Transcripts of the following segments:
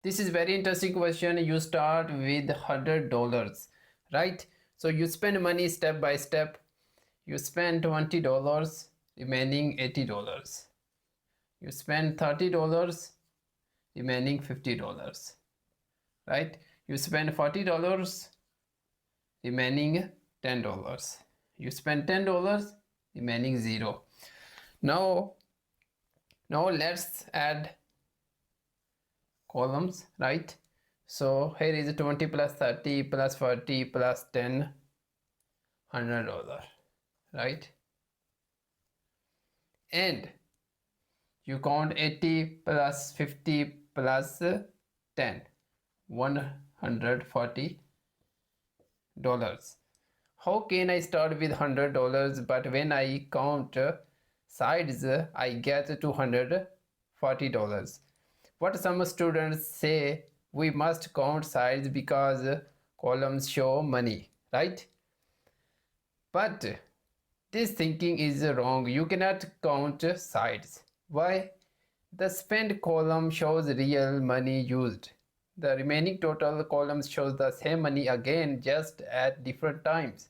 This is very interesting question. You start with $100, right? So you spend money step by step. You spend $20, remaining $80. You spend $30, remaining $50, right? You spend $40, remaining $10. You spend $10, remaining 0. Now, now let's add columns, right? So here is 20 plus 30 plus 40 plus 10, $100, right? And you count 80 plus 50 plus 10, $140. How can I start with $100, but when I count sides I get $240? What some students say, we must count sides because columns show money, right? But this thinking is wrong. You cannot count sides. Why? The spend column shows real money used. The remaining total columns shows the same money again, just at different times.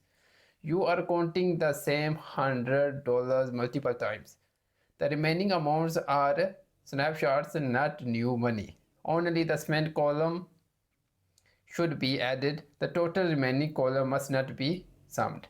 You are counting the same $100 multiple times. The remaining amounts are snapshots, not new money. Only the spent column should be added. The total remaining column must not be summed.